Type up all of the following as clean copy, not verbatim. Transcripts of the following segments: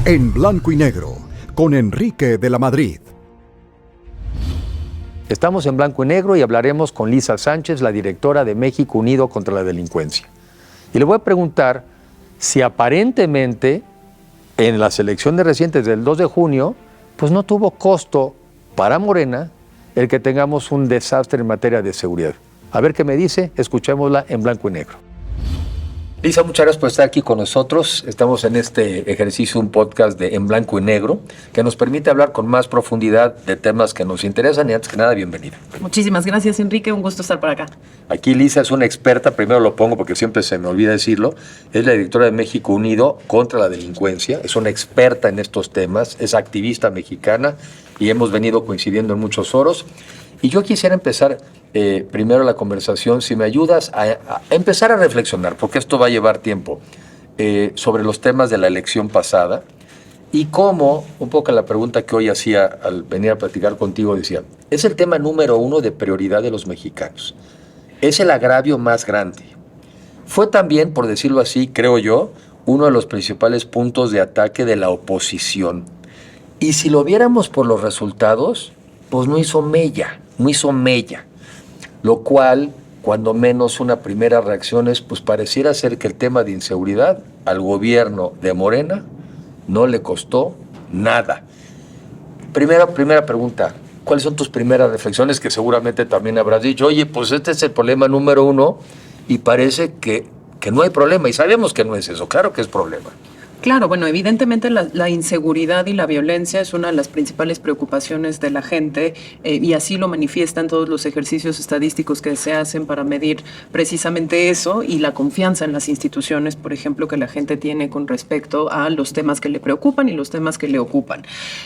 En blanco y negro, con Enrique de la Madrid. Estamos en blanco y negro y hablaremos con Lisa Sánchez, la directora de México Unido contra la Delincuencia. Y le voy a preguntar si aparentemente en las elecciones recientes del 2 de junio, pues no tuvo costo para Morena el que tengamos un desastre en materia de seguridad. A ver qué me dice, escuchémosla en blanco y negro. Lisa, muchas gracias por estar aquí con nosotros. Estamos en este ejercicio, un podcast de En Blanco y Negro, que nos permite hablar con más profundidad de temas que nos interesan. Y antes que nada, bienvenida. Muchísimas gracias, Enrique. Un gusto estar por acá. Aquí Lisa es una experta, primero lo pongo porque siempre se me olvida decirlo, es la directora de México Unido contra la Delincuencia, es una experta en estos temas, es activista mexicana y hemos venido coincidiendo en muchos foros. Y yo quisiera empezar primero la conversación, si me ayudas a empezar a reflexionar, porque esto va a llevar tiempo, sobre los temas de la elección pasada y cómo, un poco la pregunta que hoy hacía al venir a platicar contigo, decía, es el tema número 1 de prioridad de los mexicanos, es el agravio más grande. Fue también, por decirlo así, creo yo, uno de los principales puntos de ataque de la oposición. Y si lo viéramos por los resultados, pues no hizo mella. Lo cual, cuando menos una primera reacción es, pues pareciera ser que el tema de inseguridad al gobierno de Morena no le costó nada. Primera pregunta, ¿cuáles son tus primeras reflexiones? Que seguramente también habrás dicho, oye, pues este es el problema número 1 y parece que no hay problema. Y sabemos que no es eso, claro que es problema. Claro, bueno, evidentemente la inseguridad y la violencia es una de las principales preocupaciones de la gente y así lo manifiestan todos los ejercicios estadísticos que se hacen para medir precisamente eso y la confianza en las instituciones, por ejemplo, que la gente tiene con respecto a los temas que le preocupan y los temas que le ocupan.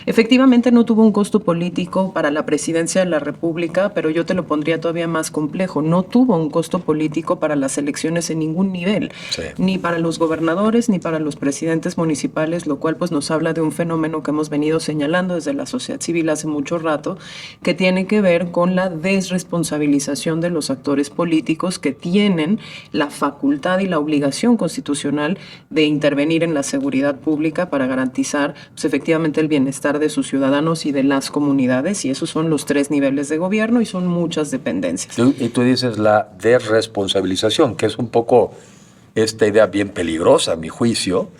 Efectivamente no tuvo un costo político para la presidencia de la República, pero yo te lo pondría todavía más complejo. No tuvo un costo político para las elecciones en ningún nivel, sí, ni para los gobernadores ni para los presidentes municipales, lo cual pues nos habla de un fenómeno que hemos venido señalando desde la sociedad civil hace mucho rato, que tiene que ver con la desresponsabilización de los actores políticos que tienen la facultad y la obligación constitucional de intervenir en la seguridad pública para garantizar pues, efectivamente el bienestar de sus ciudadanos y de las comunidades, y esos son los 3 niveles de gobierno y son muchas dependencias. Y tú dices la desresponsabilización, que es un poco esta idea bien peligrosa, a mi juicio,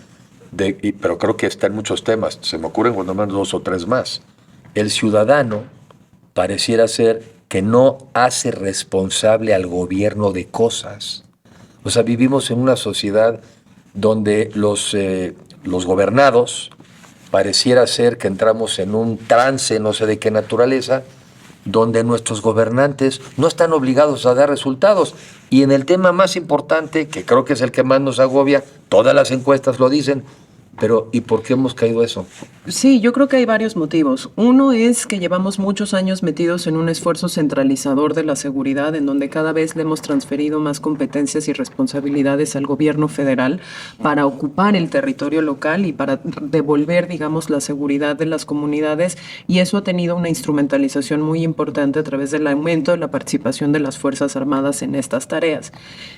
pero creo que está en muchos temas, se me ocurren cuando menos 2 o 3 más. El ciudadano pareciera ser que no hace responsable al gobierno de cosas. O sea, vivimos en una sociedad donde los gobernados pareciera ser que entramos en un trance, no sé de qué naturaleza, donde nuestros gobernantes no están obligados a dar resultados. Y en el tema más importante, que creo que es el que más nos agobia, todas las encuestas lo dicen, pero ¿y por qué hemos caído eso? Sí, yo creo que hay varios motivos. Uno es que llevamos muchos años metidos en un esfuerzo centralizador de la seguridad, en donde cada vez le hemos transferido más competencias y responsabilidades al gobierno federal para ocupar el territorio local y para devolver, digamos, la seguridad de las comunidades, y eso ha tenido una instrumentalización muy importante a través del aumento de la participación de las Fuerzas Armadas en estas tareas.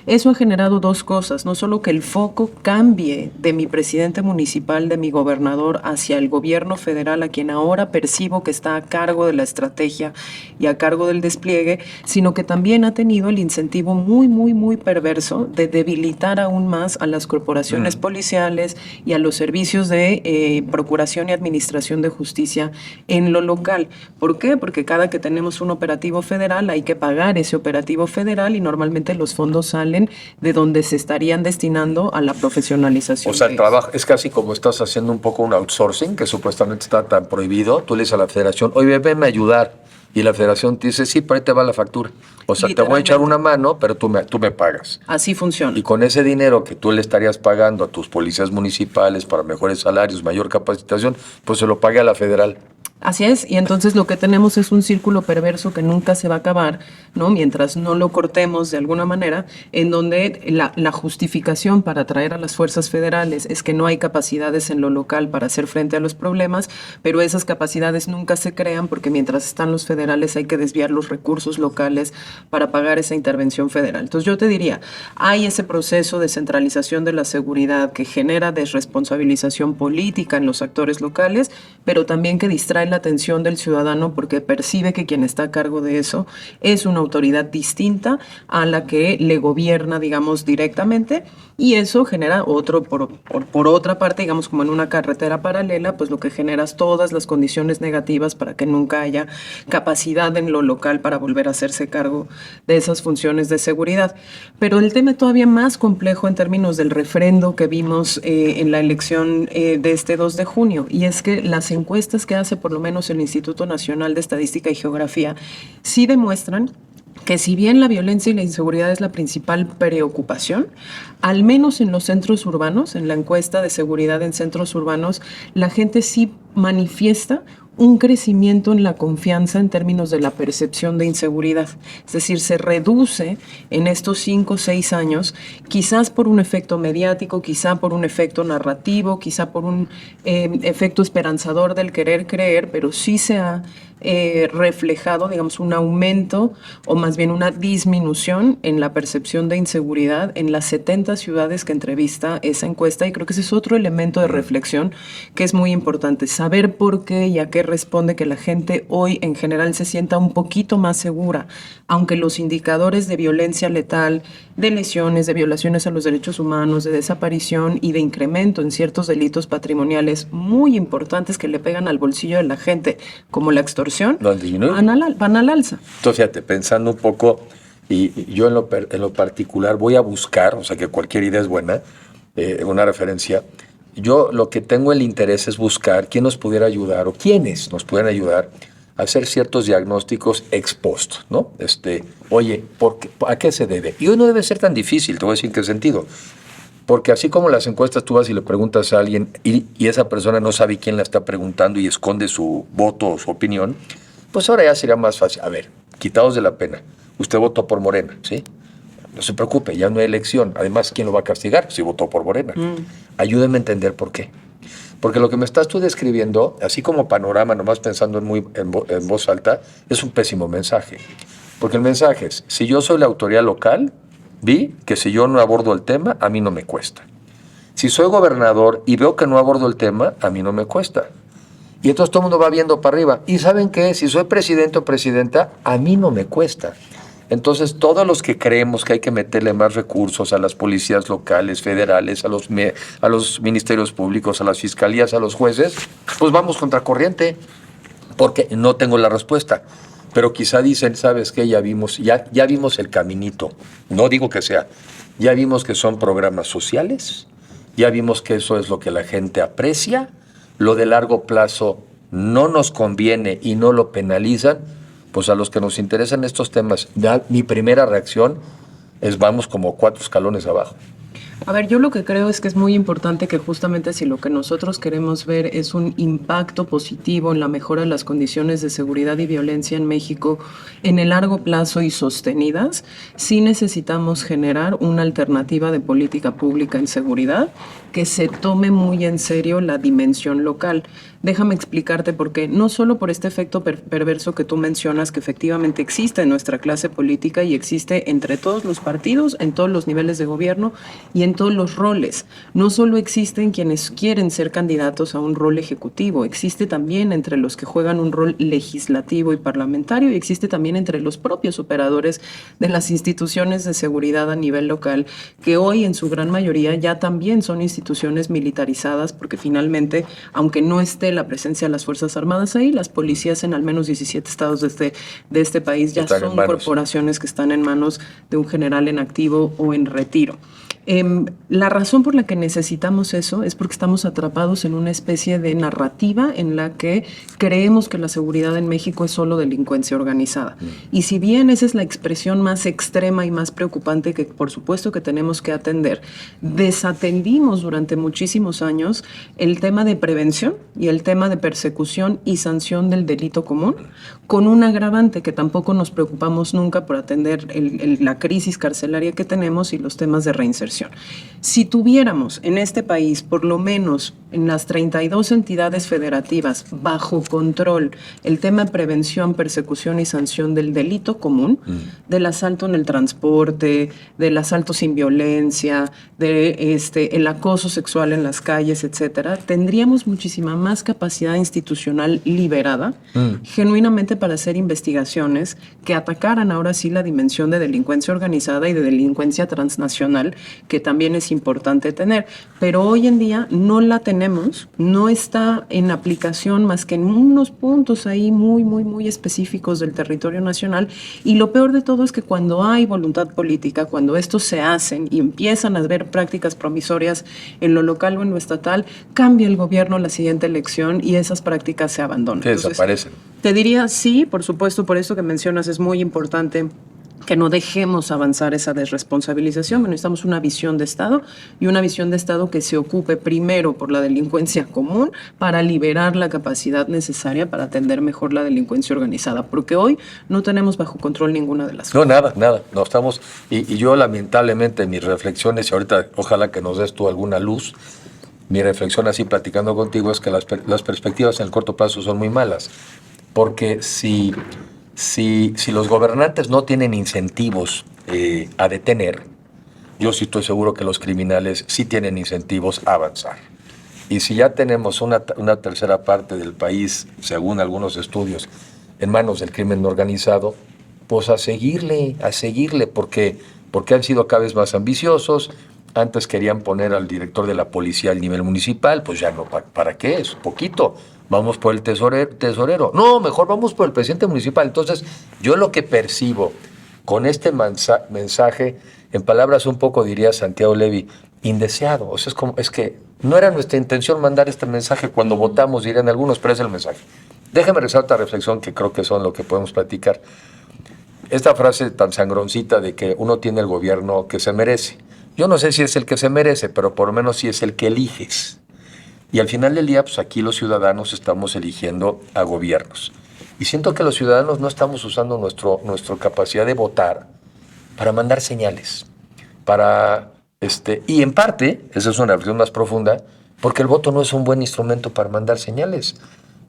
Eso ha generado 2 cosas, no solo que el foco cambie de mi presidente municipal, de mi gobernador, hacia el gobierno federal, a quien ahora percibo que está a cargo de la estrategia y a cargo del despliegue, sino que también ha tenido el incentivo muy perverso de debilitar aún más a las corporaciones policiales y a los servicios de procuración y administración de justicia en lo local. ¿Por qué? Porque cada que tenemos un operativo federal hay que pagar ese operativo federal y normalmente los fondos salen de donde se estarían destinando a la profesionalización. O sea, el trabajo es casi como estás haciendo un poco un outsourcing, que supuestamente está tan prohibido. Tú le dices a la federación, oye, venme a ayudar. Y la federación te dice, sí, pero ahí te va la factura. O sea, te voy a echar una mano, pero tú me pagas. Así funciona. Y con ese dinero que tú le estarías pagando a tus policías municipales para mejores salarios, mayor capacitación, pues se lo pague a la federal. Así es, y entonces lo que tenemos es un círculo perverso que nunca se va a acabar, ¿no? Mientras no lo cortemos de alguna manera, en donde la justificación para traer a las fuerzas federales es que no hay capacidades en lo local para hacer frente a los problemas, pero esas capacidades nunca se crean porque mientras están los federales hay que desviar los recursos locales para pagar esa intervención federal. Entonces yo te diría, hay ese proceso de centralización de la seguridad que genera desresponsabilización política en los actores locales, pero también que distrae la atención del ciudadano porque percibe que quien está a cargo de eso es una autoridad distinta a la que le gobierna, digamos, directamente, y eso genera por otra parte, digamos, como en una carretera paralela, pues lo que genera es todas las condiciones negativas para que nunca haya capacidad en lo local para volver a hacerse cargo de esas funciones de seguridad. Pero el tema es todavía más complejo en términos del referendo que vimos en la elección de este 2 de junio, y es que las encuestas que hace por lo menos el Instituto Nacional de Estadística y Geografía sí demuestran que si bien la violencia y la inseguridad es la principal preocupación, al menos en los centros urbanos, en la encuesta de seguridad en centros urbanos, la gente sí manifiesta un crecimiento en la confianza en términos de la percepción de inseguridad. Es decir, se reduce en estos 5 o 6 años, quizás por un efecto mediático, quizá por un efecto narrativo, quizá por un efecto esperanzador del querer creer, pero sí se ha reflejado, digamos, un aumento o más bien una disminución en la percepción de inseguridad en las 70 ciudades que entrevista esa encuesta, y creo que ese es otro elemento de reflexión que es muy importante, saber por qué y a qué responde que la gente hoy en general se sienta un poquito más segura, aunque los indicadores de violencia letal, de lesiones, de violaciones a los derechos humanos, de desaparición y de incremento en ciertos delitos patrimoniales muy importantes que le pegan al bolsillo de la gente, como la extorsión, van al alza. Entonces, fíjate, pensando un poco, y yo en lo particular voy a buscar, o sea que cualquier idea es buena, una referencia. Yo lo que tengo el interés es buscar quién nos pudiera ayudar o quiénes nos pudieran ayudar a hacer ciertos diagnósticos ex post, ¿no? Oye, ¿a qué se debe? Y hoy no debe ser tan difícil, te voy a decir en qué sentido. Porque así como las encuestas tú vas y le preguntas a alguien y esa persona no sabe quién la está preguntando y esconde su voto o su opinión, pues ahora ya sería más fácil. A ver, quitados de la pena. Usted votó por Morena, ¿sí? No se preocupe, ya no hay elección. Además, ¿quién lo va a castigar si votó por Morena? Ayúdeme a entender por qué. Porque lo que me estás tú describiendo, así como panorama, nomás pensando en voz alta, es un pésimo mensaje. Porque el mensaje es, si yo soy la autoridad local, vi que si yo no abordo el tema, a mí no me cuesta. Si soy gobernador y veo que no abordo el tema, a mí no me cuesta. Y entonces todo el mundo va viendo para arriba. ¿Y saben qué? Si soy presidente o presidenta, a mí no me cuesta. Entonces, todos los que creemos que hay que meterle más recursos a las policías locales, federales, a los ministerios públicos, a las fiscalías, a los jueces, pues vamos contracorriente, porque no tengo la respuesta. Pero quizá dicen, ¿sabes qué? Ya vimos el caminito. No digo que sea. Ya vimos que son programas sociales, ya vimos que eso es lo que la gente aprecia, lo de largo plazo no nos conviene y no lo penalizan. Pues a los que nos interesan estos temas, mi primera reacción es vamos como 4 escalones abajo. A ver, yo lo que creo es que es muy importante que justamente si lo que nosotros queremos ver es un impacto positivo en la mejora de las condiciones de seguridad y violencia en México en el largo plazo y sostenidas, sí necesitamos generar una alternativa de política pública en seguridad que se tome muy en serio la dimensión local. Déjame explicarte por qué. No solo por este efecto perverso que tú mencionas, que efectivamente existe en nuestra clase política y existe entre todos los partidos, en todos los niveles de gobierno y en todos los roles. No solo existen quienes quieren ser candidatos a un rol ejecutivo, existe también entre los que juegan un rol legislativo y parlamentario, y existe también entre los propios operadores de las instituciones de seguridad a nivel local, que hoy en su gran mayoría ya también son instituciones militarizadas, porque finalmente, aunque no esté la presencia de las Fuerzas Armadas ahí, las policías en al menos 17 estados de este país ya son corporaciones que están en manos de un general en activo o en retiro. La razón por la que necesitamos eso es porque estamos atrapados en una especie de narrativa en la que creemos que la seguridad en México es solo delincuencia organizada. Y si bien esa es la expresión más extrema y más preocupante que por supuesto que tenemos que atender, desatendimos durante muchísimos años el tema de prevención y el tema de persecución y sanción del delito común, con un agravante que tampoco nos preocupamos nunca por atender la crisis carcelaria que tenemos y los temas de reinserción. Si tuviéramos en este país, por lo menos en las 32 entidades federativas, bajo control el tema de prevención, persecución y sanción del delito común, del asalto en el transporte, del asalto sin violencia, el acoso sexual en las calles, etcétera, tendríamos muchísima más capacidad institucional liberada, genuinamente para hacer investigaciones que atacaran ahora sí la dimensión de delincuencia organizada y de delincuencia transnacional, que también es importante tener. Pero hoy en día no la tenemos, no está en aplicación más que en unos puntos ahí muy, muy, muy específicos del territorio nacional. Y lo peor de todo es que cuando hay voluntad política, cuando estos se hacen y empiezan a ver prácticas promisorias en lo local o en lo estatal, cambia el gobierno a la siguiente elección y esas prácticas se abandonan. Sí, desaparecen. Te diría sí, por supuesto, por eso que mencionas es muy importante que no dejemos avanzar esa desresponsabilización. Necesitamos una visión de Estado y una visión de Estado que se ocupe primero por la delincuencia común para liberar la capacidad necesaria para atender mejor la delincuencia organizada, porque hoy no tenemos bajo control ninguna de las cosas. No, nada. No estamos, y yo lamentablemente mis reflexiones, y ahorita ojalá que nos des tú alguna luz, mi reflexión así platicando contigo es que las perspectivas en el corto plazo son muy malas, porque si los gobernantes no tienen incentivos a detener, yo sí estoy seguro que los criminales sí tienen incentivos a avanzar. Y si ya tenemos una tercera parte del país, según algunos estudios, en manos del crimen organizado, pues a seguirle, porque han sido cada vez más ambiciosos. Antes querían poner al director de la policía al nivel municipal, pues ya no, ¿para qué? Es poquito. Vamos por el tesorero. No, mejor vamos por el presidente municipal. Entonces, yo lo que percibo con este mensaje, en palabras un poco, diría Santiago Levy, indeseado. O sea, es que no era nuestra intención mandar este mensaje cuando votamos, dirían algunos, pero es el mensaje. Déjame resaltar otra reflexión que creo que son lo que podemos platicar. Esta frase tan sangroncita de que uno tiene el gobierno que se merece. Yo no sé si es el que se merece, pero por lo menos sí es el que eliges. Y al final del día, pues aquí los ciudadanos estamos eligiendo a gobiernos. Y siento que los ciudadanos no estamos usando nuestra capacidad de votar para mandar señales. Y en parte, esa es una reflexión más profunda, porque el voto no es un buen instrumento para mandar señales.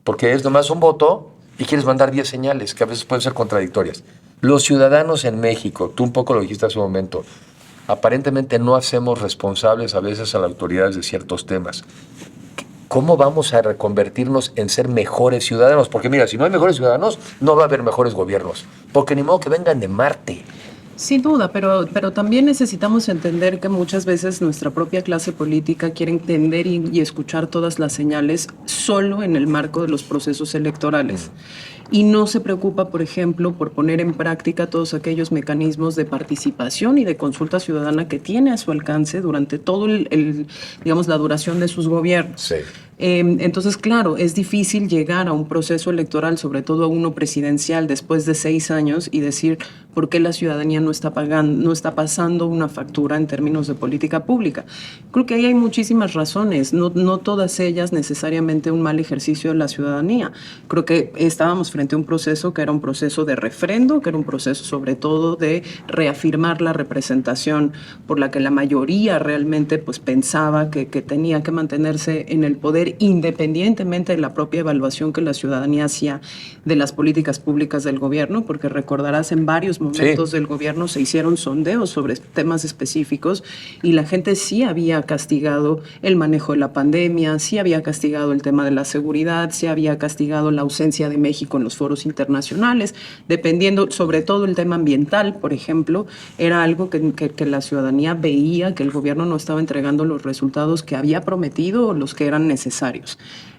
Porque es nomás un voto y quieres mandar 10 señales, que a veces pueden ser contradictorias. Los ciudadanos en México, tú un poco lo dijiste hace un momento, aparentemente no hacemos responsables a veces a las autoridades de ciertos temas. ¿Cómo vamos a reconvertirnos en ser mejores ciudadanos? Porque mira, si no hay mejores ciudadanos, no va a haber mejores gobiernos. Porque ni modo que vengan de Marte. Sin duda, pero también necesitamos entender que muchas veces nuestra propia clase política quiere entender y escuchar todas las señales solo en el marco de los procesos electorales. Y no se preocupa, por ejemplo, por poner en práctica todos aquellos mecanismos de participación y de consulta ciudadana que tiene a su alcance durante todo la duración de sus gobiernos. Sí. Entonces, claro, es difícil llegar a un proceso electoral, sobre todo a uno presidencial, después de 6 años y decir por qué la ciudadanía no está pasando una factura en términos de política pública. Creo que ahí hay muchísimas razones, no todas ellas necesariamente un mal ejercicio de la ciudadanía. Creo que estábamos frente a un proceso que era un proceso de refrendo, que era un proceso sobre todo de reafirmar la representación por la que la mayoría realmente pues pensaba que tenía que mantenerse en el poder, independientemente de la propia evaluación que la ciudadanía hacía de las políticas públicas del gobierno, porque recordarás en varios momentos del gobierno se hicieron sondeos sobre temas específicos y la gente sí había castigado el manejo de la pandemia, sí había castigado el tema de la seguridad, sí había castigado la ausencia de México en los foros internacionales, dependiendo, sobre todo el tema ambiental, por ejemplo, era algo que la ciudadanía veía que el gobierno no estaba entregando los resultados que había prometido o los que eran necesarios.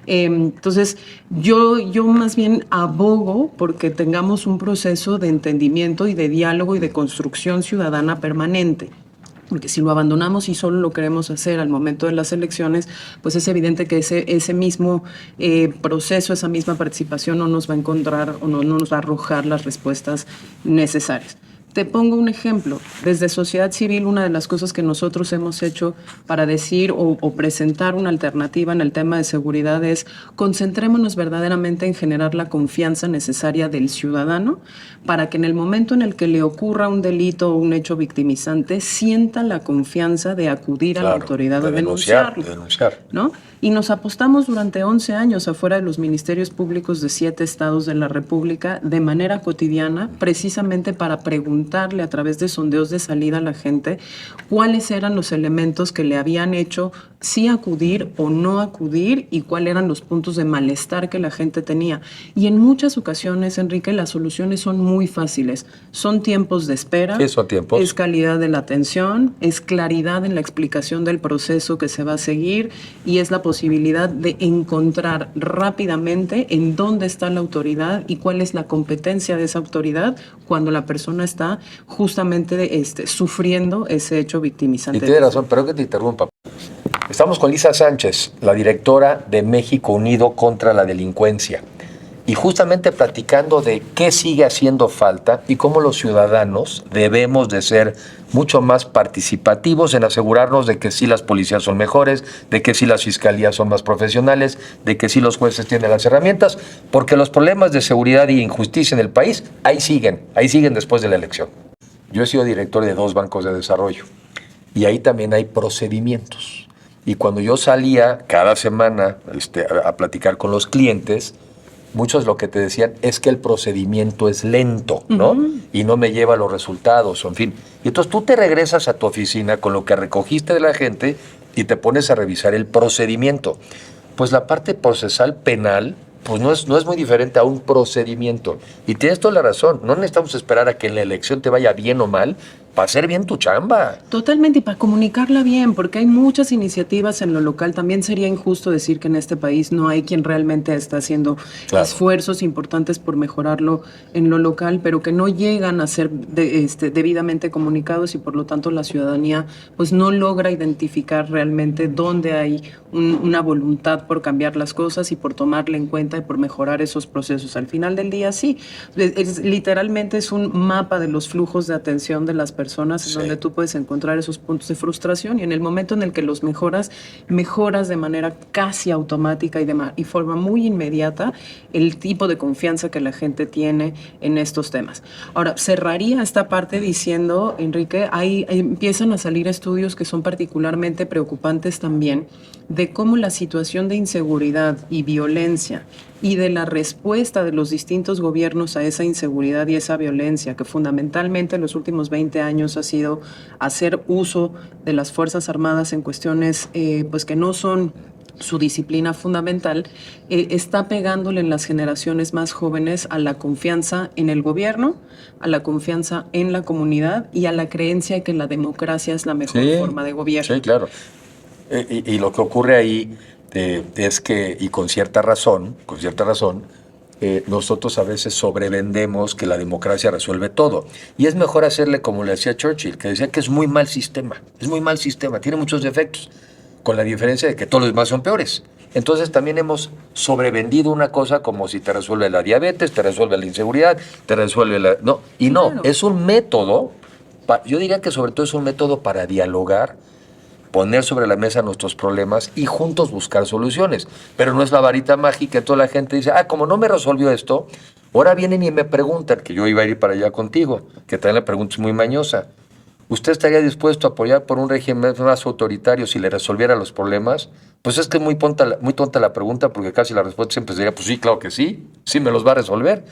Entonces, yo más bien abogo porque tengamos un proceso de entendimiento y de diálogo y de construcción ciudadana permanente. Porque si lo abandonamos y solo lo queremos hacer al momento de las elecciones, pues es evidente que ese mismo proceso, esa misma participación no nos va a encontrar o no nos va a arrojar las respuestas necesarias. Te pongo un ejemplo. Desde sociedad civil, una de las cosas que nosotros hemos hecho para decir o presentar una alternativa en el tema de seguridad es concentrémonos verdaderamente en generar la confianza necesaria del ciudadano para que en el momento en el que le ocurra un delito o un hecho victimizante, sienta la confianza de acudir a la autoridad a denunciarlo. ¿No? Y nos apostamos durante 11 años afuera de los ministerios públicos de 7 estados de la República de manera cotidiana, precisamente para preguntarle a través de sondeos de salida a la gente cuáles eran los elementos que le habían hecho sí acudir o no acudir y cuáles eran los puntos de malestar que la gente tenía. Y en muchas ocasiones, Enrique, las soluciones son muy fáciles. Son tiempos de espera, sí, son tiempos. Es calidad de la atención, es claridad en la explicación del proceso que se va a seguir y es la posibilidad de encontrar rápidamente en dónde está la autoridad y cuál es la competencia de esa autoridad cuando la persona está justamente sufriendo ese hecho victimizante. Y tiene razón, pero que te interrumpa. Estamos con Lisa Sánchez, la directora de México Unido contra la Delincuencia, y justamente platicando de qué sigue haciendo falta y cómo los ciudadanos debemos de ser mucho más participativos en asegurarnos de que sí las policías son mejores, de que sí las fiscalías son más profesionales, de que sí los jueces tienen las herramientas, porque los problemas de seguridad y injusticia en el país ahí siguen después de la elección. Yo he sido director de 2 bancos de desarrollo y ahí también hay procedimientos. Y cuando yo salía cada semana a platicar con los clientes, muchos lo que te decían es que el procedimiento es lento, ¿no? Y no me lleva a los resultados, en fin. Y entonces tú te regresas a tu oficina con lo que recogiste de la gente y te pones a revisar el procedimiento. Pues la parte procesal penal, pues no es muy diferente a un procedimiento. Y tienes toda la razón, no necesitamos esperar a que en la elección te vaya bien o mal para hacer bien tu chamba. Totalmente, y para comunicarla bien, porque hay muchas iniciativas en lo local. También sería injusto decir que en este país no hay quien realmente está haciendo esfuerzos importantes por mejorarlo en lo local, pero que no llegan a ser debidamente comunicados y por lo tanto la ciudadanía pues no logra identificar realmente dónde hay una voluntad por cambiar las cosas y por tomarle en cuenta y por mejorar esos procesos. Al final del día sí, literalmente es un mapa de los flujos de atención de las personas en donde tú puedes encontrar esos puntos de frustración y en el momento en el que los mejoras de manera casi automática y de forma muy inmediata el tipo de confianza que la gente tiene en estos temas. Ahora, cerraría esta parte diciendo, Enrique, ahí empiezan a salir estudios que son particularmente preocupantes también de cómo la situación de inseguridad y violencia y de la respuesta de los distintos gobiernos a esa inseguridad y esa violencia, que fundamentalmente en los últimos 20 años ha sido hacer uso de las Fuerzas Armadas en cuestiones pues que no son su disciplina fundamental, está pegándole en las generaciones más jóvenes a la confianza en el gobierno, a la confianza en la comunidad y a la creencia de que la democracia es la mejor forma de gobierno. Sí, claro. Y lo que ocurre ahí es que, y con cierta razón, nosotros a veces sobrevendemos que la democracia resuelve todo. Y es mejor hacerle como le hacía Churchill, que decía que es muy mal sistema, tiene muchos defectos, con la diferencia de que todos los demás son peores. Entonces también hemos sobrevendido una cosa como si te resuelve la diabetes, te resuelve la inseguridad, te resuelve la... No, y no, claro. Es un método, yo diría que sobre todo es un método para dialogar, poner sobre la mesa nuestros problemas y juntos buscar soluciones. Pero no es la varita mágica, toda la gente dice, como no me resolvió esto, ahora vienen y me preguntan, que yo iba a ir para allá contigo, que también la pregunta es muy mañosa. ¿Usted estaría dispuesto a apoyar por un régimen más autoritario si le resolviera los problemas? Pues es que es muy tonta la pregunta, porque casi la respuesta siempre sería, pues sí, claro que sí me los va a resolver.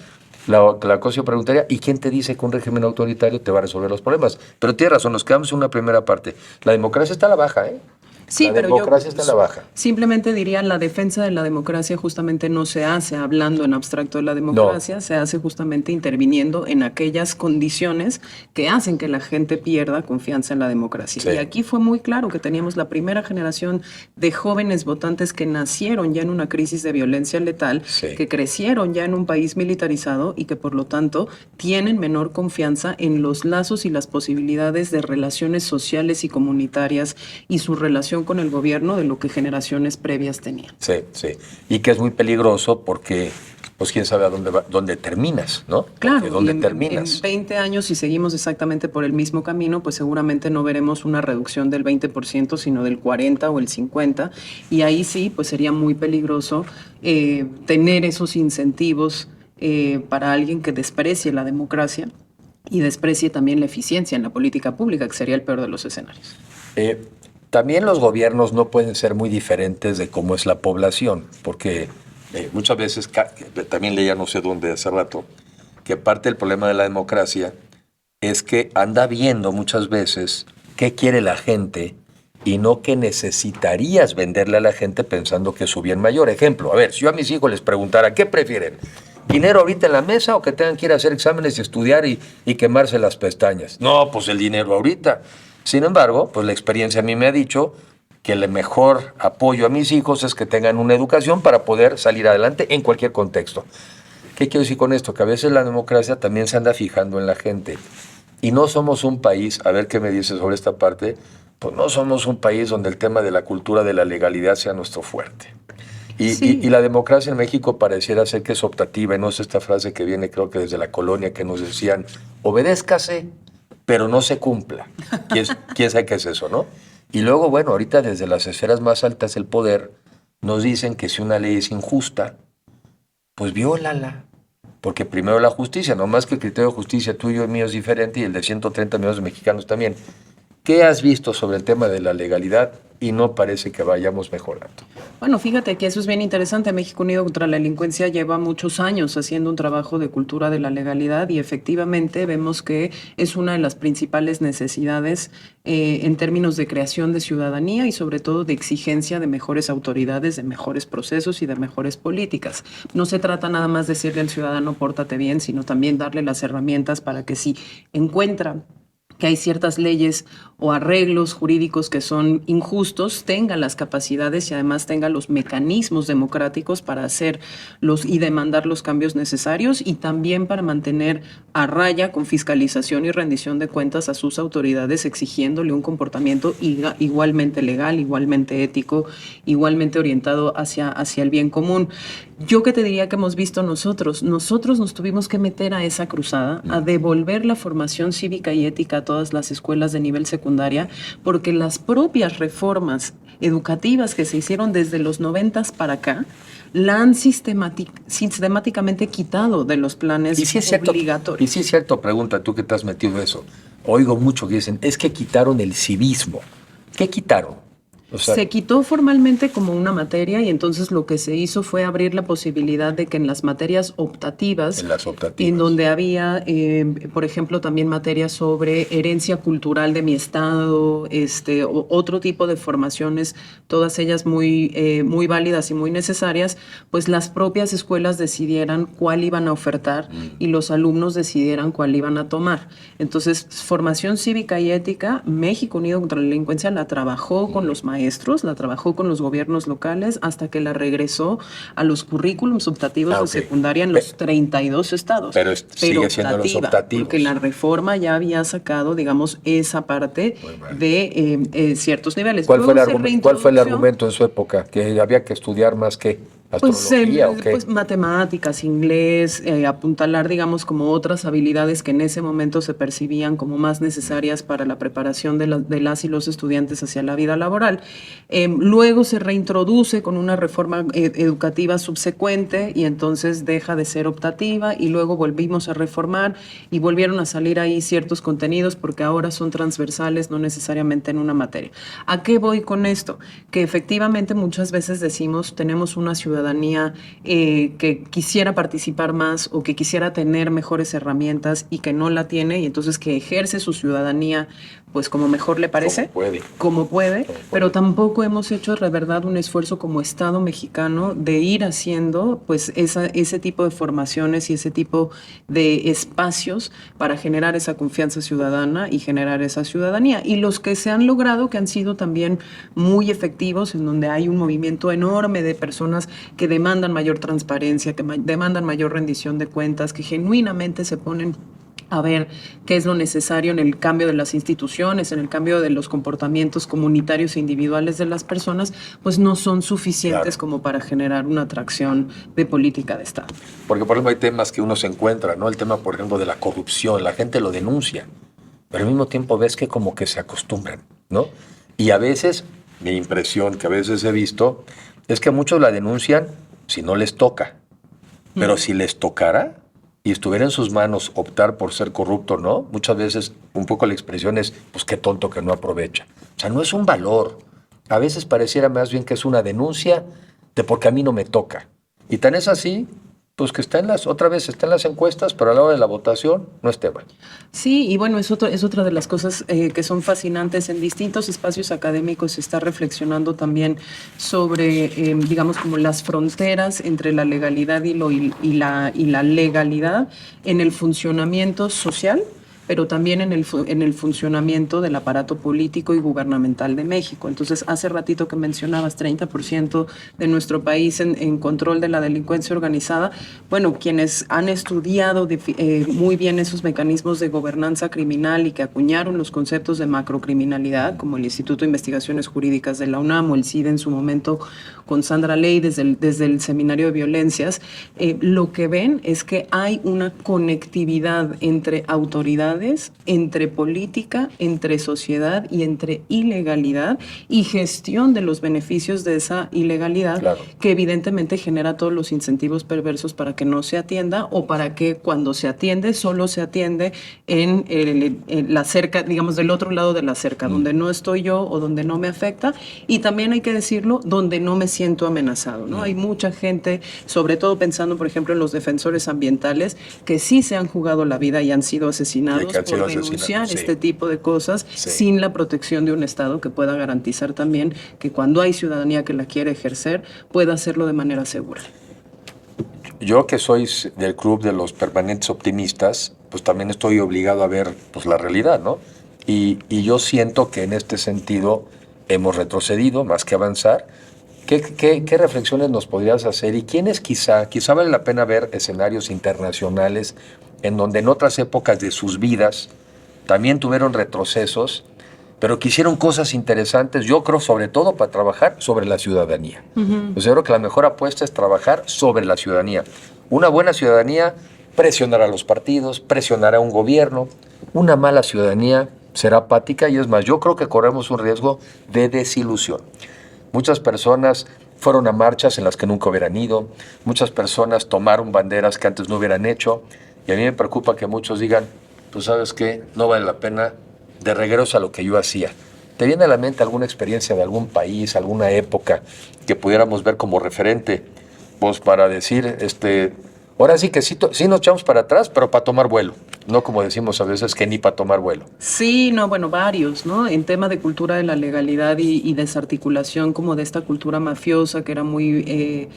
La cosa yo preguntaría, ¿y quién te dice que un régimen autoritario te va a resolver los problemas? Pero tiene razón, nos quedamos en una primera parte. La democracia está a la baja, ¿eh? Sí, la pero democracia está en la baja. Simplemente diría, la defensa de la democracia justamente no se hace hablando en abstracto de la democracia, se hace justamente interviniendo en aquellas condiciones que hacen que la gente pierda confianza en la democracia. Sí. Y aquí fue muy claro que teníamos la primera generación de jóvenes votantes que nacieron ya en una crisis de violencia letal, que crecieron ya en un país militarizado y que por lo tanto tienen menor confianza en los lazos y las posibilidades de relaciones sociales y comunitarias y su relación con el gobierno de lo que generaciones previas tenían. Sí. Y que es muy peligroso porque pues quién sabe a dónde terminas, ¿no? Claro, Porque ¿dónde y terminas? en 20 años, si seguimos exactamente por el mismo camino, pues seguramente no veremos una reducción del 20%, sino del 40 o el 50%, y ahí sí, pues sería muy peligroso tener esos incentivos para alguien que desprecie la democracia y desprecie también la eficiencia en la política pública, que sería el peor de los escenarios. También los gobiernos no pueden ser muy diferentes de cómo es la población, porque muchas veces, también leía no sé dónde hace rato, que parte del problema de la democracia es que anda viendo muchas veces qué quiere la gente y no qué necesitarías venderle a la gente pensando que es su bien mayor. Ejemplo, a ver, si yo a mis hijos les preguntara, ¿qué prefieren? ¿Dinero ahorita en la mesa o que tengan que ir a hacer exámenes y estudiar y quemarse las pestañas? No, pues el dinero ahorita. Sin embargo, pues la experiencia a mí me ha dicho que el mejor apoyo a mis hijos es que tengan una educación para poder salir adelante en cualquier contexto. ¿Qué quiero decir con esto? Que a veces la democracia también se anda fijando en la gente. Y no somos un país, a ver qué me dices sobre esta parte, pues no somos un país donde el tema de la cultura de la legalidad sea nuestro fuerte. Y la democracia en México pareciera ser que es optativa, y no es esta frase que viene creo que desde la colonia que nos decían, obedézcase, pero no se cumpla. ¿Quién sabe qué es eso, no? Y luego, bueno, ahorita desde las esferas más altas del poder nos dicen que si una ley es injusta, pues viólala. Porque primero la justicia, no más que el criterio de justicia tuyo y mío es diferente y el de 130 millones de mexicanos también. ¿Qué has visto sobre el tema de la legalidad? Y no parece que vayamos mejorando. Bueno, fíjate que eso es bien interesante. México Unido contra la Delincuencia lleva muchos años haciendo un trabajo de cultura de la legalidad y efectivamente vemos que es una de las principales necesidades en términos de creación de ciudadanía y sobre todo de exigencia de mejores autoridades, de mejores procesos y de mejores políticas. No se trata nada más de decirle al ciudadano pórtate bien, sino también darle las herramientas para que si encuentra que hay ciertas leyes o arreglos jurídicos que son injustos, tenga las capacidades y además tenga los mecanismos democráticos para hacerlos y demandar los cambios necesarios y también para mantener a raya con fiscalización y rendición de cuentas a sus autoridades exigiéndole un comportamiento igualmente legal, igualmente ético, igualmente orientado hacia el bien común. Yo que te diría que hemos visto nosotros nos tuvimos que meter a esa cruzada, a devolver la formación cívica y ética a todas las escuelas de nivel secundaria, porque las propias reformas educativas que se hicieron desde los 90 para acá, la han sistemáticamente quitado de los planes obligatorios. Y sí es cierto, pregunta, tú que te has metido en eso. Oigo mucho que dicen, es que quitaron el civismo. ¿Qué quitaron? O sea, se quitó formalmente como una materia y entonces lo que se hizo fue abrir la posibilidad de que en las materias optativas, en donde había, por ejemplo, también materias sobre herencia cultural de mi estado, o otro tipo de formaciones, todas ellas muy válidas y muy necesarias, pues las propias escuelas decidieran cuál iban a ofertar y los alumnos decidieran cuál iban a tomar. Entonces, formación cívica y ética, México Unido contra la Delincuencia la trabajó con los maestros, la trabajó con los gobiernos locales hasta que la regresó a los currículums optativos de secundaria en los 32 estados. Pero sigue siendo los optativos. Porque la reforma ya había sacado, digamos, esa parte de ciertos niveles. ¿Cuál fue el argumento en su época? ¿Que había que estudiar más que astrología o qué? Pues matemáticas, inglés, apuntalar, digamos, como otras habilidades que en ese momento se percibían como más necesarias para la preparación de las y los estudiantes hacia la vida laboral. Luego se reintroduce con una reforma educativa subsecuente y entonces deja de ser optativa y luego volvimos a reformar y volvieron a salir ahí ciertos contenidos porque ahora son transversales, no necesariamente en una materia. ¿A qué voy con esto? Que efectivamente muchas veces decimos tenemos una ciudadanía que quisiera participar más o que quisiera tener mejores herramientas y que no la tiene y entonces que ejerce su ciudadanía pues como mejor le parece, como puede, pero tampoco hemos hecho de verdad un esfuerzo como Estado mexicano de ir haciendo pues ese tipo de formaciones y ese tipo de espacios para generar esa confianza ciudadana y generar esa ciudadanía. Y los que se han logrado, que han sido también muy efectivos, en donde hay un movimiento enorme de personas que demandan mayor transparencia, que demandan mayor rendición de cuentas, que genuinamente se ponen a ver qué es lo necesario en el cambio de las instituciones, en el cambio de los comportamientos comunitarios e individuales de las personas, pues no son suficientes como para generar una atracción de política de Estado. Porque, por ejemplo, hay temas que uno se encuentra, ¿no? El tema, por ejemplo, de la corrupción. La gente lo denuncia, pero al mismo tiempo ves que como que se acostumbran, ¿no? Y a veces, mi impresión que a veces he visto, es que muchos la denuncian si no les toca. Pero si les tocara y estuviera en sus manos optar por ser corrupto, ¿no? Muchas veces un poco la expresión es, pues qué tonto que no aprovecha. O sea, no es un valor. A veces pareciera más bien que es una denuncia de porque a mí no me toca. Y tan es así, pues que está en las encuestas, pero a la hora de la votación no es tema. Sí, y bueno, es otra de las cosas que son fascinantes. En distintos espacios académicos se está reflexionando también sobre, digamos, como las fronteras entre la legalidad y la legalidad en el funcionamiento social, pero también en el funcionamiento del aparato político y gubernamental de México. Entonces, hace ratito que mencionabas 30% de nuestro país en control de la delincuencia organizada. Bueno, quienes han estudiado muy bien esos mecanismos de gobernanza criminal y que acuñaron los conceptos de macrocriminalidad, como el Instituto de Investigaciones Jurídicas de la UNAM o el CIDE en su momento con Sandra Ley desde el Seminario de Violencias, lo que ven es que hay una conectividad entre autoridades, entre política, entre sociedad y entre ilegalidad y gestión de los beneficios de esa ilegalidad, claro, que evidentemente genera todos los incentivos perversos para que no se atienda o para que cuando se atiende solo se atiende en la cerca, digamos, del otro lado de la cerca, donde no estoy yo o donde no me afecta, y también hay que decirlo, donde no me siento amenazado, ¿no? Hay mucha gente, sobre todo pensando, por ejemplo, en los defensores ambientales, que sí se han jugado la vida y han sido asesinados por denunciar este tipo de cosas sin la protección de un Estado que pueda garantizar también que cuando hay ciudadanía que la quiere ejercer, pueda hacerlo de manera segura. Yo que soy del club de los permanentes optimistas, pues también estoy obligado a ver pues, la realidad, ¿no? Y yo siento que en este sentido hemos retrocedido más que avanzar. ¿Qué reflexiones nos podrías hacer? ¿Y quiénes quizá vale la pena ver escenarios internacionales en donde en otras épocas de sus vidas también tuvieron retrocesos, pero que hicieron cosas interesantes, yo creo, sobre todo para trabajar sobre la ciudadanía? Pues yo creo que la mejor apuesta es trabajar sobre la ciudadanía. Una buena ciudadanía presionará a los partidos, presionará a un gobierno. Una mala ciudadanía será apática y es más, yo creo que corremos un riesgo de desilusión. Muchas personas fueron a marchas en las que nunca hubieran ido, muchas personas tomaron banderas que antes no hubieran hecho, y a mí me preocupa que muchos digan, pues sabes qué, no vale la pena, de regreso a lo que yo hacía. ¿Te viene a la mente alguna experiencia de algún país, alguna época que pudiéramos ver como referente? Pues para decir, ahora sí que sí nos echamos para atrás, pero para tomar vuelo. No como decimos a veces que ni para tomar vuelo. Sí, no, bueno, varios, ¿no? En tema de cultura de la legalidad y desarticulación como de esta cultura mafiosa que era muy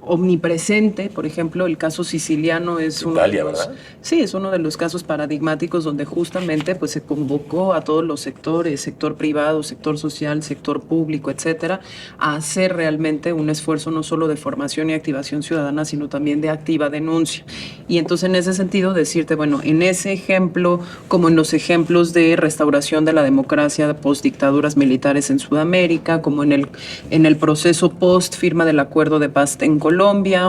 omnipresente. Por ejemplo, el caso siciliano es Italia, ¿verdad? Sí, es uno de los casos paradigmáticos donde justamente pues se convocó a todos los sectores, sector privado, sector social, sector público, etcétera, a hacer realmente un esfuerzo no solo de formación y activación ciudadana, sino también de activa denuncia. Y entonces en ese sentido decirte, bueno, en ese ejemplo, como en los ejemplos de restauración de la democracia post dictaduras militares en Sudamérica, como en el proceso post firma del acuerdo de paz en Colombia,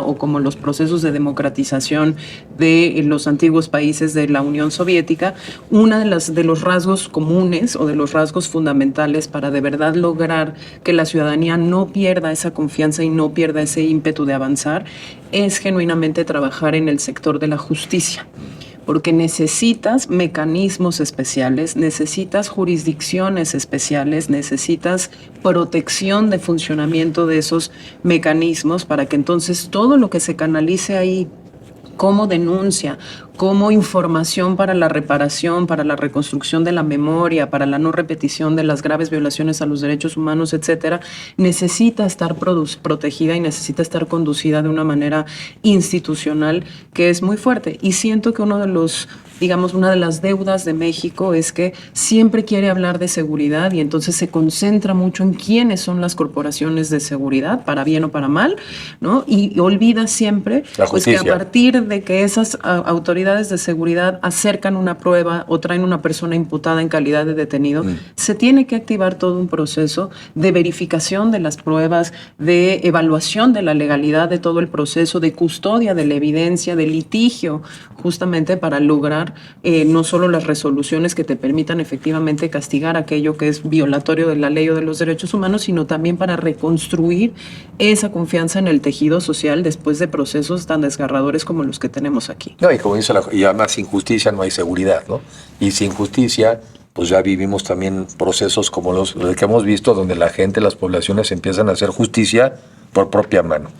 o como los procesos de democratización de los antiguos países de la Unión Soviética, una de los rasgos comunes o de los rasgos fundamentales para de verdad lograr que la ciudadanía no pierda esa confianza y no pierda ese ímpetu de avanzar es genuinamente trabajar en el sector de la justicia. Porque necesitas mecanismos especiales, necesitas jurisdicciones especiales, necesitas protección de funcionamiento de esos mecanismos para que entonces todo lo que se canalice ahí como denuncia, como información para la reparación, para la reconstrucción de la memoria, para la no repetición de las graves violaciones a los derechos humanos, etcétera, necesita estar protegida y necesita estar conducida de una manera institucional que es muy fuerte. Y siento que una de las deudas de México es que siempre quiere hablar de seguridad y entonces se concentra mucho en quiénes son las corporaciones de seguridad, para bien o para mal, ¿no? Y olvida siempre pues, que a partir de que esas autoridades autoridades de seguridad acercan una prueba o traen una persona imputada en calidad de detenido, se tiene que activar todo un proceso de verificación de las pruebas, de evaluación de la legalidad de todo el proceso, de custodia de la evidencia, de litigio, justamente para lograr no solo las resoluciones que te permitan efectivamente castigar aquello que es violatorio de la ley o de los derechos humanos, sino también para reconstruir esa confianza en el tejido social después de procesos tan desgarradores como los que tenemos aquí. No, y como dice y además sin justicia no hay seguridad, ¿no? Y sin justicia, pues ya vivimos también procesos como los que hemos visto, donde la gente, las poblaciones empiezan a hacer justicia por propia mano.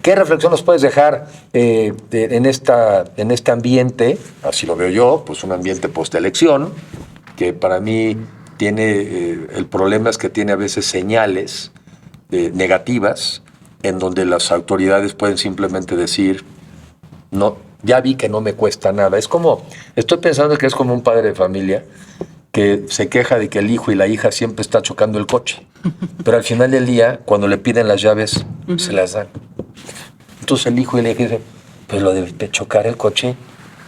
¿Qué reflexión nos puedes dejar en este ambiente, así lo veo yo, pues un ambiente postelección, que para mí tiene, el problema es que tiene a veces señales negativas, en donde las autoridades pueden simplemente decir, no, ya vi que no me cuesta nada. Es como, estoy pensando que es como un padre de familia que se queja de que el hijo y la hija siempre está chocando el coche, pero al final del día, cuando le piden las llaves, se las dan. Entonces el hijo y la hija dicen, pues lo de chocar el coche,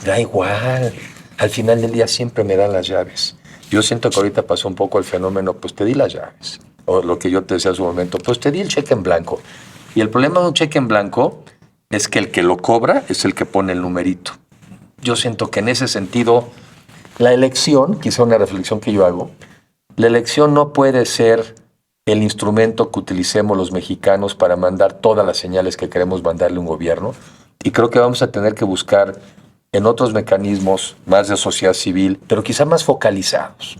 da igual, al final del día siempre me dan las llaves. Yo siento que ahorita pasó un poco el fenómeno, pues te di las llaves, o lo que yo te decía en su momento, pues te di el cheque en blanco. Y el problema de un cheque en blanco es que el que lo cobra es el que pone el numerito. Yo siento que en ese sentido, la elección, quizá una reflexión que yo hago, la elección no puede ser el instrumento que utilicemos los mexicanos para mandar todas las señales que queremos mandarle a un gobierno. Y creo que vamos a tener que buscar en otros mecanismos más de sociedad civil, pero quizá más focalizados.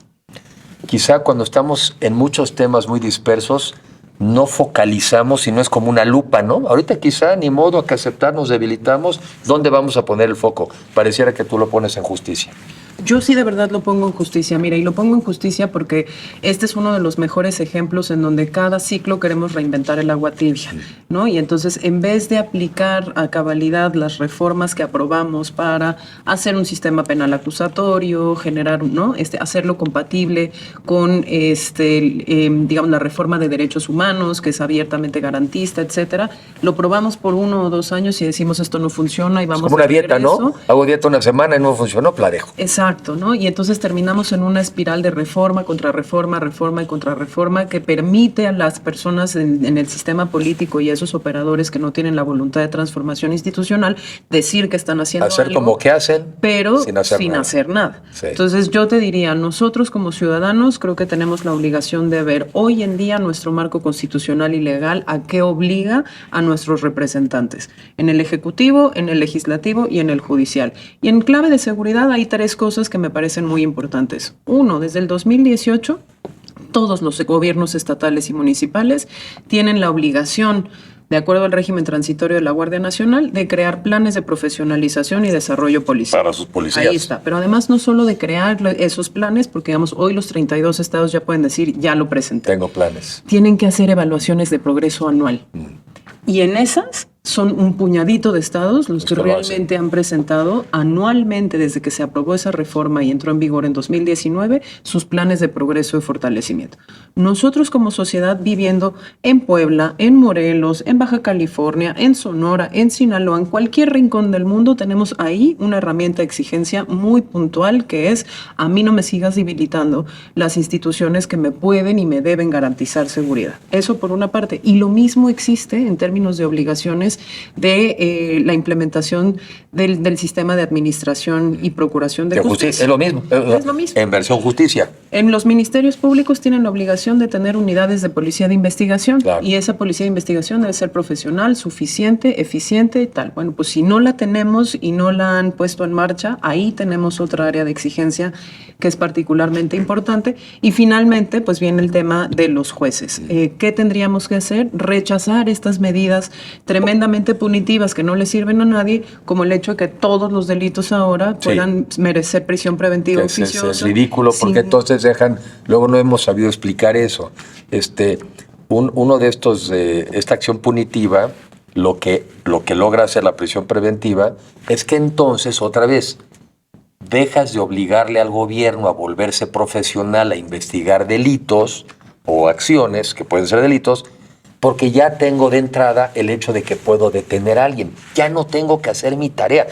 Quizá cuando estamos en muchos temas muy dispersos, no focalizamos, sino es como una lupa, ¿no? Ahorita quizá ni modo que aceptar, nos debilitamos. ¿Dónde vamos a poner el foco? Pareciera que tú lo pones en justicia. Yo sí de verdad lo pongo en justicia, mira, y lo pongo en justicia porque este es uno de los mejores ejemplos en donde cada ciclo queremos reinventar el agua tibia, ¿no? Y entonces, en vez de aplicar a cabalidad las reformas que aprobamos para hacer un sistema penal acusatorio, generar, ¿no? Hacerlo compatible con, digamos, la reforma de derechos humanos, que es abiertamente garantista, etcétera, lo probamos por 1 o 2 años y decimos esto no funciona y vamos a como una dieta, regreso. ¿no? Hago dieta una semana y no funcionó, la dejo. Exacto, ¿no? Y entonces terminamos en una espiral de reforma, contrarreforma, reforma y contrarreforma que permite a las personas en el sistema político y a esos operadores que no tienen la voluntad de transformación institucional decir que están haciendo Hacer algo, como que hacen, pero sin hacer nada. Sí. Entonces yo te diría, nosotros como ciudadanos creo que tenemos la obligación de ver hoy en día nuestro marco constitucional y legal a qué obliga a nuestros representantes, en el Ejecutivo, en el Legislativo y en el Judicial. Y en clave de seguridad hay 3 cosas que me parecen muy importantes. 1, desde el 2018, todos los gobiernos estatales y municipales tienen la obligación, de acuerdo al régimen transitorio de la Guardia Nacional, de crear planes de profesionalización y desarrollo policial. Para sus policías. Ahí está. Pero además no solo de crear esos planes, porque digamos, hoy los 32 estados ya pueden decir, ya lo presenté. Tengo planes. Tienen que hacer evaluaciones de progreso anual. Y en esas son un puñadito de estados los que realmente han presentado anualmente, desde que se aprobó esa reforma y entró en vigor en 2019, sus planes de progreso y fortalecimiento. Nosotros como sociedad viviendo en Puebla, en Morelos, en Baja California, en Sonora, en Sinaloa, en cualquier rincón del mundo, tenemos ahí una herramienta de exigencia muy puntual que es: a mí no me sigas debilitando las instituciones que me pueden y me deben garantizar seguridad. Eso por una parte. Y lo mismo existe en términos de obligaciones de la implementación del sistema de administración y procuración de justicia. Es lo mismo. Es lo mismo. En versión justicia. En los ministerios públicos tienen la obligación de tener unidades de policía de investigación. Claro. Y esa policía de investigación debe ser profesional, suficiente, eficiente y tal. Bueno, pues si no la tenemos y no la han puesto en marcha, ahí tenemos otra área de exigencia que es particularmente importante. Y finalmente, pues viene el tema de los jueces. ¿Qué tendríamos que hacer? Rechazar estas medidas tremendamente punitivas que no le sirven a nadie, como el hecho de que todos los delitos ahora puedan merecer prisión preventiva oficiosa. Es ridículo porque entonces dejan, luego no hemos sabido explicar eso. Uno de estos, esta acción punitiva, lo que logra hacer la prisión preventiva es que entonces otra vez dejas de obligarle al gobierno a volverse profesional a investigar delitos o acciones que pueden ser delitos, porque ya tengo de entrada el hecho de que puedo detener a alguien. Ya no tengo que hacer mi tarea.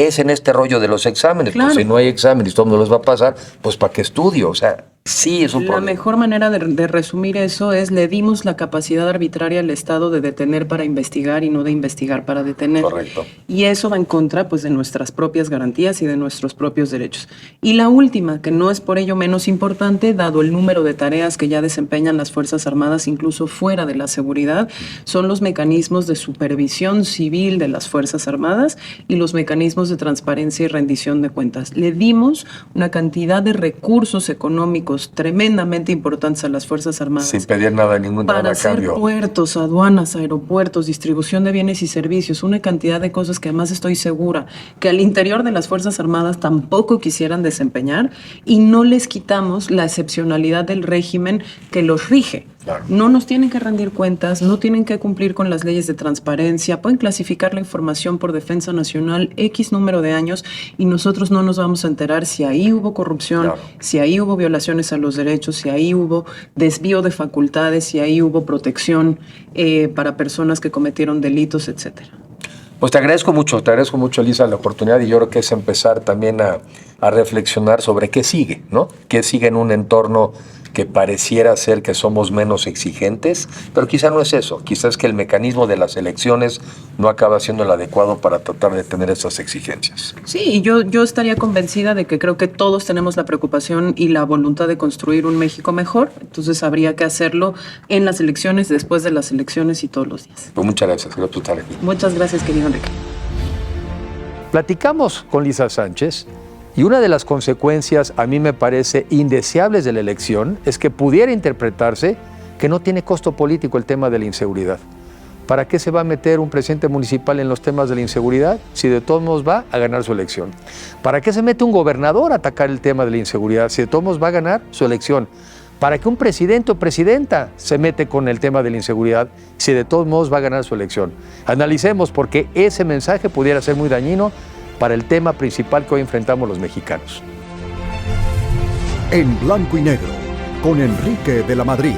es en este rollo de los exámenes. Claro. Pues si no hay exámenes, todo el mundo los va a pasar, pues ¿para qué estudio? O sea, sí es un La problema. mejor manera de resumir eso es le dimos la capacidad arbitraria al Estado de detener para investigar y no de investigar para detener. Correcto. Y eso va en contra pues, de nuestras propias garantías y de nuestros propios derechos. Y la última, que no es por ello menos importante, dado el número de tareas que ya desempeñan las Fuerzas Armadas, incluso fuera de la seguridad, son los mecanismos de supervisión civil de las Fuerzas Armadas y los mecanismos de transparencia y rendición de cuentas. Le dimos una cantidad de recursos económicos tremendamente importantes a las Fuerzas Armadas. Sin pedir nada, ningún nada Para a hacer cambio. puertos, aduanas, aeropuertos, distribución de bienes y servicios, una cantidad de cosas que además estoy segura que al interior de las Fuerzas Armadas tampoco quisieran desempeñar, y no les quitamos la excepcionalidad del régimen que los rige. Claro. No nos tienen que rendir cuentas, no tienen que cumplir con las leyes de transparencia, pueden clasificar la información por defensa nacional X número de años y nosotros no nos vamos a enterar si ahí hubo corrupción, Claro. si ahí hubo violaciones a los derechos, si ahí hubo desvío de facultades, si ahí hubo protección para personas que cometieron delitos, etcétera. Pues te agradezco mucho, Elisa, la oportunidad, y yo creo que es empezar también a reflexionar sobre qué sigue, ¿no? ¿Qué sigue en un entorno que pareciera ser que somos menos exigentes? Pero quizá no es eso, quizás que el mecanismo de las elecciones no acaba siendo el adecuado para tratar de tener esas exigencias. Sí, y yo estaría convencida de que creo que todos tenemos la preocupación y la voluntad de construir un México mejor, entonces habría que hacerlo en las elecciones, después de las elecciones y todos los días. Pues muchas gracias por estar aquí. Muchas gracias, querido Enrique. Platicamos con Lisa Sánchez y una de las consecuencias, a mí me parece, indeseables de la elección es que pudiera interpretarse que no tiene costo político el tema de la inseguridad. ¿Para qué se va a meter un presidente municipal en los temas de la inseguridad si de todos modos va a ganar su elección? ¿Para qué se mete un gobernador a atacar el tema de la inseguridad si de todos modos va a ganar su elección? ¿Para qué un presidente o presidenta se mete con el tema de la inseguridad si de todos modos va a ganar su elección? Analicemos, porque ese mensaje pudiera ser muy dañino para el tema principal que hoy enfrentamos los mexicanos. En blanco y negro, con Enrique de la Madrid.